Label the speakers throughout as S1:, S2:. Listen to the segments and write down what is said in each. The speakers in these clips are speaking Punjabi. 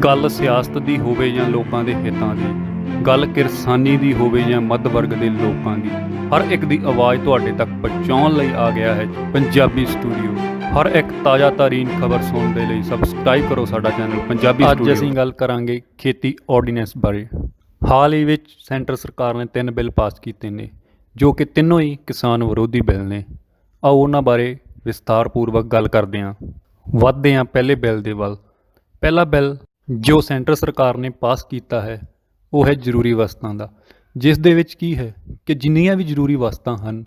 S1: ਗੱਲ ਸਿਆਸਤ ਦੀ ਹੋਵੇ ਜਾਂ ਲੋਕਾਂ ਦੇ ਹਿੱਤਾਂ ਦੀ, ਗੱਲ ਕਿਰਸਾਨੀ ਦੀ ਹੋਵੇ ਜਾਂ ਮੱਧ ਵਰਗ ਦੇ ਲੋਕਾਂ ਦੀ, ਹਰ ਇੱਕ ਦੀ ਆਵਾਜ਼ ਤੁਹਾਡੇ ਤੱਕ ਪਹੁੰਚਾਉਣ ਲਈ ਆ ਗਿਆ ਹੈ ਪੰਜਾਬੀ ਸਟੂਡੀਓ। ਹਰ ਇੱਕ ਤਾਜ਼ਾ ਤਰੀਨ ਖਬਰ ਸੁਣਨ ਦੇ ਲਈ ਸਬਸਕ੍ਰਾਈਬ ਕਰੋ ਸਾਡਾ ਚੈਨਲ ਪੰਜਾਬੀ ਸਟੂਡੀਓ। ਅੱਜ ਅਸੀਂ ਗੱਲ ਕਰਾਂਗੇ ਖੇਤੀ ਆਰਡੀਨੈਂਸ ਬਾਰੇ। ਹਾਲ ਹੀ ਵਿੱਚ ਸੈਂਟਰ ਸਰਕਾਰ ਨੇ 3 ਬਿੱਲ ਪਾਸ ਕੀਤੇ ਨੇ ਜੋ ਕਿ ਤਿੰਨੋਂ ਹੀ ਕਿਸਾਨ ਵਿਰੋਧੀ ਬਿੱਲ ਨੇ। ਆਓ ਉਹਨਾਂ ਬਾਰੇ ਵਿਸਥਾਰਪੂਰਵਕ ਗੱਲ ਕਰਦੇ ਹਾਂ। ਵੱਧਦੇ ਹਾਂ ਪਹਿਲੇ ਬਿੱਲ ਦੇ ਵੱਲ। ਪਹਿਲਾ ਬਿੱਲ ਜੋ ਸੈਂਟਰ ਸਰਕਾਰ ਨੇ ਪਾਸ ਕੀਤਾ ਹੈ ਉਹ ਹੈ ਜ਼ਰੂਰੀ ਵਸਤਾਂ ਦਾ, ਜਿਸ ਦੇ ਵਿੱਚ ਕੀ ਹੈ ਕਿ ਜਿੰਨੀਆਂ ਵੀ ਜ਼ਰੂਰੀ ਵਸਤਾਂ ਹਨ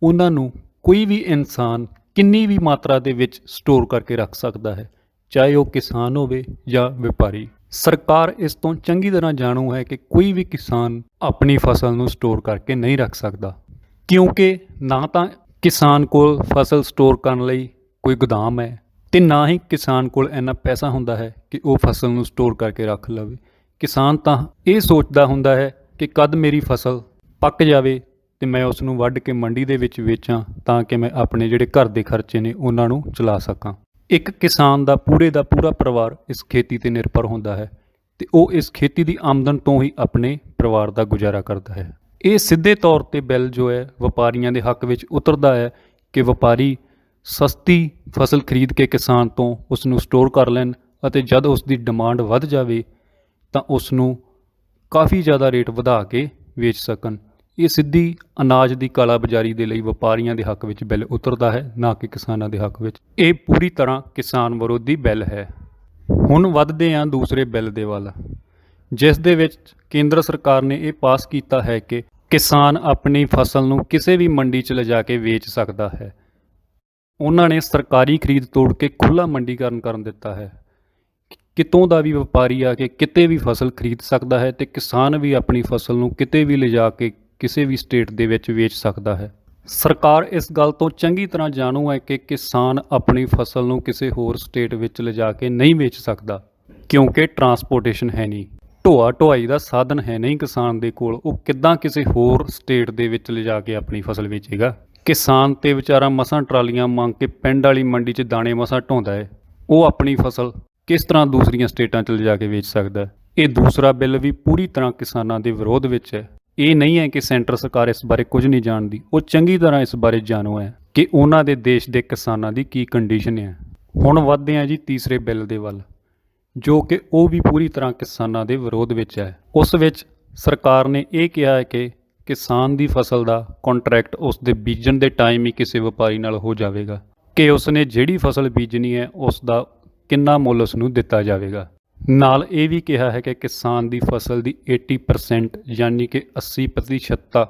S1: ਉਹਨਾਂ ਨੂੰ ਕੋਈ ਵੀ ਇਨਸਾਨ ਕਿੰਨੀ ਵੀ ਮਾਤਰਾ ਦੇ ਵਿੱਚ ਸਟੋਰ ਕਰਕੇ ਰੱਖ ਸਕਦਾ ਹੈ, ਚਾਹੇ ਉਹ ਕਿਸਾਨ ਹੋਵੇ ਜਾਂ ਵਪਾਰੀ। ਸਰਕਾਰ ਇਸ ਤੋਂ ਚੰਗੀ ਤਰ੍ਹਾਂ ਜਾਣੂ ਹੈ ਕਿ ਕੋਈ ਵੀ ਕਿਸਾਨ ਆਪਣੀ ਫਸਲ ਨੂੰ ਸਟੋਰ ਕਰਕੇ ਨਹੀਂ ਰੱਖ ਸਕਦਾ, ਕਿਉਂਕਿ ਨਾ ਤਾਂ ਕਿਸਾਨ ਕੋਲ ਫਸਲ ਸਟੋਰ ਕਰਨ ਲਈ ਕੋਈ ਗੋਦਾਮ ਹੈ ਅਤੇ ਨਾ ਹੀ ਕਿਸਾਨ ਕੋਲ ਇੰਨਾ ਪੈਸਾ ਹੁੰਦਾ ਹੈ ਕਿ ਉਹ ਫਸਲ ਨੂੰ ਸਟੋਰ ਕਰਕੇ ਰੱਖ ਲਵੇ। ਕਿਸਾਨ ਤਾਂ ਇਹ ਸੋਚਦਾ ਹੁੰਦਾ ਹੈ ਕਿ ਕਦ ਮੇਰੀ ਫਸਲ ਪੱਕ ਜਾਵੇ ਅਤੇ ਮੈਂ ਉਸ ਨੂੰ ਵੱਢ ਕੇ ਮੰਡੀ ਦੇ ਵਿੱਚ ਵੇਚਾਂ ਤਾਂ ਕਿ ਮੈਂ ਆਪਣੇ ਜਿਹੜੇ ਘਰ ਦੇ ਖਰਚੇ ਨੇ ਉਹਨਾਂ ਨੂੰ ਚਲਾ ਸਕਾਂ। ਇੱਕ ਕਿਸਾਨ ਦਾ ਪੂਰਾ ਪਰਿਵਾਰ ਇਸ ਖੇਤੀ 'ਤੇ ਨਿਰਭਰ ਹੁੰਦਾ ਹੈ ਅਤੇ ਉਹ ਇਸ ਖੇਤੀ ਦੀ ਆਮਦਨ ਤੋਂ ਹੀ ਆਪਣੇ ਪਰਿਵਾਰ ਦਾ ਗੁਜ਼ਾਰਾ ਕਰਦਾ ਹੈ। ਇਹ ਸਿੱਧੇ ਤੌਰ 'ਤੇ ਬਿੱਲ ਜੋ ਹੈ ਵਪਾਰੀਆਂ ਦੇ ਹੱਕ ਵਿੱਚ ਉਤਰਦਾ ਹੈ ਕਿ ਵਪਾਰੀ ਸਸਤੀ ਫਸਲ ਖਰੀਦ ਕੇ ਕਿਸਾਨ ਤੋਂ ਉਸ ਨੂੰ ਸਟੋਰ ਕਰ ਲੈਣ ਅਤੇ ਜਦ ਉਸ ਦੀ ਡਿਮਾਂਡ ਵੱਧ ਜਾਵੇ ਤਾਂ ਉਸ ਨੂੰ ਕਾਫੀ ਜ਼ਿਆਦਾ ਰੇਟ ਵਧਾ ਕੇ ਵੇਚ ਸਕਣ। ਇਹ ਸਿੱਧੀ ਅਨਾਜ ਦੀ ਕਾਲਾ ਬਾਜ਼ਾਰੀ ਦੇ ਲਈ ਵਪਾਰੀਆਂ ਦੇ ਹੱਕ ਵਿੱਚ ਬਿੱਲ ਉਤਰਦਾ ਹੈ, ਨਾ ਕਿ ਕਿਸਾਨਾਂ ਦੇ ਹੱਕ ਵਿੱਚ। ਇਹ ਪੂਰੀ ਤਰ੍ਹਾਂ ਕਿਸਾਨ ਵਿਰੋਧੀ ਬਿੱਲ ਹੈ। ਹੁਣ ਵੱਧਦੇ ਹਾਂ ਦੂਸਰੇ ਬਿੱਲ ਦੇ ਵੱਲ, ਜਿਸ ਦੇ ਵਿੱਚ ਕੇਂਦਰ ਸਰਕਾਰ ਨੇ ਇਹ ਪਾਸ ਕੀਤਾ ਹੈ ਕਿ ਕਿਸਾਨ ਆਪਣੀ ਫਸਲ ਨੂੰ ਕਿਸੇ ਵੀ ਮੰਡੀ 'ਚ ਲਿਜਾ ਕੇ ਵੇਚ ਸਕਦਾ ਹੈ। ਉਹਨਾਂ ਨੇ ਸਰਕਾਰੀ ਖਰੀਦ ਤੋੜ ਕੇ ਖੁੱਲ੍ਹਾ ਮੰਡੀਕਰਨ ਕਰਨ ਦਿੱਤਾ ਹੈ। ਕਿਤੋਂ ਦਾ ਵੀ ਵਪਾਰੀ ਆ ਕੇ ਕਿਤੇ ਵੀ ਫਸਲ ਖਰੀਦ ਸਕਦਾ ਹੈ ਅਤੇ ਕਿਸਾਨ ਵੀ ਆਪਣੀ ਫਸਲ ਨੂੰ ਕਿਤੇ ਵੀ ਲਿਜਾ ਕੇ ਕਿਸੇ ਵੀ ਸਟੇਟ ਦੇ ਵਿੱਚ ਵੇਚ ਸਕਦਾ ਹੈ। ਸਰਕਾਰ ਇਸ ਗੱਲ ਤੋਂ ਚੰਗੀ ਤਰ੍ਹਾਂ ਜਾਣੂ ਹੈ ਕਿ ਕਿਸਾਨ ਆਪਣੀ ਫਸਲ ਨੂੰ ਕਿਸੇ ਹੋਰ ਸਟੇਟ ਵਿੱਚ ਲਿਜਾ ਕੇ ਨਹੀਂ ਵੇਚ ਸਕਦਾ, ਕਿਉਂਕਿ ਟਰਾਂਸਪੋਰਟੇਸ਼ਨ ਹੈ ਨਹੀਂ, ਢੋਆਈ ਦਾ ਸਾਧਨ ਹੈ ਨਹੀਂ ਕਿਸਾਨ ਦੇ ਕੋਲ। ਉਹ ਕਿੱਦਾਂ ਕਿਸੇ ਹੋਰ ਸਟੇਟ ਦੇ ਵਿੱਚ ਲਿਜਾ ਕੇ ਆਪਣੀ ਫਸਲ ਵੇਚੇਗਾ। ਕਿਸਾਨ ਤੇ ਵਿਚਾਰਾ ਮਸਾਂ ਟਰਾਲੀਆਂ ਮੰਗ ਕੇ ਪਿੰਡ ਵਾਲੀ ਮੰਡੀ 'ਚ ਦਾਣੇ ਮਸਾਂ ਢੋਂਦਾ ਹੈ, ਉਹ ਆਪਣੀ ਫਸਲ ਕਿਸ ਤਰ੍ਹਾਂ ਦੂਸਰੀਆਂ ਸਟੇਟਾਂ 'ਚ ਲਿਜਾ ਕੇ ਵੇਚ ਸਕਦਾ ਹੈ। ਇਹ ਦੂਸਰਾ ਬਿੱਲ ਵੀ ਪੂਰੀ ਤਰ੍ਹਾਂ ਕਿਸਾਨਾਂ ਦੇ ਵਿਰੋਧ ਵਿੱਚ ਹੈ। ਇਹ ਨਹੀਂ ਹੈ ਕਿ ਸੈਂਟਰ ਸਰਕਾਰ ਇਸ ਬਾਰੇ ਕੁਝ ਨਹੀਂ ਜਾਣਦੀ, ਉਹ ਚੰਗੀ ਤਰ੍ਹਾਂ ਇਸ ਬਾਰੇ ਜਾਣੂ ਹੈ ਕਿ ਉਹਨਾਂ ਦੇ ਦੇਸ਼ ਦੇ ਕਿਸਾਨਾਂ ਦੀ ਕੀ ਕੰਡੀਸ਼ਨ ਹੈ। ਹੁਣ ਵੱਧਦੇ ਹਾਂ ਜੀ ਤੀਸਰੇ ਬਿੱਲ ਦੇ ਵੱਲ, ਜੋ ਕਿ ਉਹ ਵੀ ਪੂਰੀ ਤਰ੍ਹਾਂ ਕਿਸਾਨਾਂ ਦੇ ਵਿਰੋਧ ਵਿੱਚ ਹੈ। ਉਸ ਵਿੱਚ ਸਰਕਾਰ ਨੇ ਇਹ ਕਿਹਾ ਹੈ ਕਿ ਕਿਸਾਨ ਦੀ ਫਸਲ ਦਾ ਕੰਟਰੈਕਟ ਉਸ ਦੇ ਬੀਜਣ ਦੇ ਟਾਈਮ ਹੀ ਕਿਸੇ ਵਪਾਰੀ ਨਾਲ ਹੋ ਜਾਵੇਗਾ ਕਿ ਉਸ ਨੇ ਜਿਹੜੀ ਫਸਲ ਬੀਜਣੀ ਹੈ ਉਸ ਦਾ ਕਿੰਨਾ ਮੁੱਲ ਉਸ ਨੂੰ ਦਿੱਤਾ ਜਾਵੇਗਾ। ਨਾਲ ਇਹ ਵੀ ਕਿਹਾ ਹੈ ਕਿ ਕਿਸਾਨ ਦੀ ਫਸਲ ਦੀ 80% ਯਾਨੀ ਕਿ 80% ਤਾਂ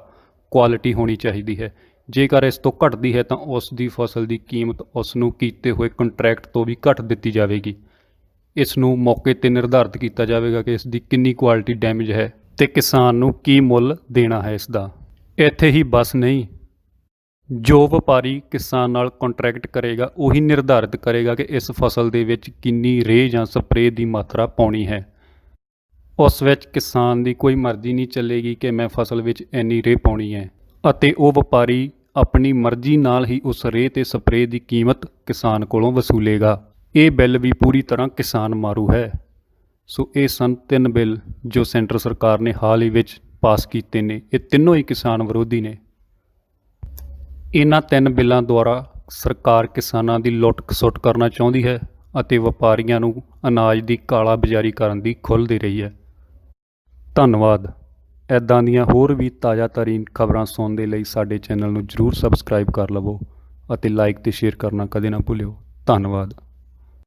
S1: ਕੁਆਲਿਟੀ ਹੋਣੀ ਚਾਹੀਦੀ ਹੈ। ਜੇਕਰ ਇਸ ਤੋਂ ਘੱਟਦੀ ਹੈ ਤਾਂ ਉਸ ਦੀ ਫਸਲ ਦੀ ਕੀਮਤ ਉਸ ਨੂੰ ਕੀਤੇ ਹੋਏ ਕੰਟਰੈਕਟ ਤੋਂ ਵੀ ਘੱਟ ਦਿੱਤੀ ਜਾਵੇਗੀ। ਇਸ ਨੂੰ ਮੌਕੇ 'ਤੇ ਨਿਰਧਾਰਿਤ ਕੀਤਾ ਜਾਵੇਗਾ ਕਿ ਇਸ ਦੀ ਕਿੰਨੀ ਕੁਆਲਿਟੀ ਡੈਮੇਜ ਹੈ ਅਤੇ ਕਿਸਾਨ ਨੂੰ ਕੀ ਮੁੱਲ ਦੇਣਾ ਹੈ ਇਸ ਦਾ। ਇੱਥੇ ਹੀ ਬਸ ਨਹੀਂ, ਜੋ ਵਪਾਰੀ ਕਿਸਾਨ ਨਾਲ ਕੰਟਰੈਕਟ ਕਰੇਗਾ ਉਹੀ ਨਿਰਧਾਰਿਤ ਕਰੇਗਾ ਕਿ ਇਸ ਫਸਲ ਦੇ ਵਿੱਚ ਕਿੰਨੀ ਰੇਹ ਜਾਂ ਸਪਰੇਅ ਦੀ ਮਾਤਰਾ ਪਾਉਣੀ ਹੈ। ਉਸ ਵਿੱਚ ਕਿਸਾਨ ਦੀ ਕੋਈ ਮਰਜ਼ੀ ਨਹੀਂ ਚੱਲੇਗੀ ਕਿ ਮੈਂ ਫਸਲ ਵਿੱਚ ਇੰਨੀ ਰੇਹ ਪਾਉਣੀ ਹੈ, ਅਤੇ ਉਹ ਵਪਾਰੀ ਆਪਣੀ ਮਰਜ਼ੀ ਨਾਲ ਹੀ ਉਸ ਰੇਹ ਅਤੇ ਸਪਰੇਅ ਦੀ ਕੀਮਤ ਕਿਸਾਨ ਕੋਲੋਂ ਵਸੂਲੇਗਾ। ਇਹ ਬਿੱਲ ਵੀ ਪੂਰੀ ਤਰ੍ਹਾਂ ਕਿਸਾਨ ਮਾਰੂ ਹੈ। ਸੋ ਇਹ ਸਨ 3 ਬਿੱਲ ਜੋ ਸੈਂਟਰ ਸਰਕਾਰ ਨੇ ਹਾਲ ਹੀ ਵਿੱਚ ਪਾਸ ਕੀਤੇ ਨੇ। ਇਹ ਤਿੰਨੋਂ ਹੀ ਕਿਸਾਨ ਵਿਰੋਧੀ ਨੇ। ਇਹਨਾਂ 3 ਬਿੱਲਾਂ ਦੁਆਰਾ ਸਰਕਾਰ ਕਿਸਾਨਾਂ ਦੀ ਲੁੱਟ ਖਸੁੱਟ ਕਰਨਾ ਚਾਹੁੰਦੀ ਹੈ ਅਤੇ ਵਪਾਰੀਆਂ ਨੂੰ ਅਨਾਜ ਦੀ ਕਾਲਾ ਬਾਜ਼ਾਰੀ ਕਰਨ ਦੀ ਖੁੱਲ੍ਹ ਦੇ ਰਹੀ ਹੈ। ਧੰਨਵਾਦ। ਇੱਦਾਂ ਦੀਆਂ ਹੋਰ ਵੀ ਤਾਜ਼ਾ ਤਰੀਨ ਖਬਰਾਂ ਸੁਣਨ ਦੇ ਲਈ ਸਾਡੇ ਚੈਨਲ ਨੂੰ ਜ਼ਰੂਰ ਸਬਸਕ੍ਰਾਈਬ ਕਰ ਲਵੋ ਅਤੇ ਲਾਈਕ ਅਤੇ ਸ਼ੇਅਰ ਕਰਨਾ ਕਦੇ ਨਾ ਭੁੱਲਿਓ। ਧੰਨਵਾਦ।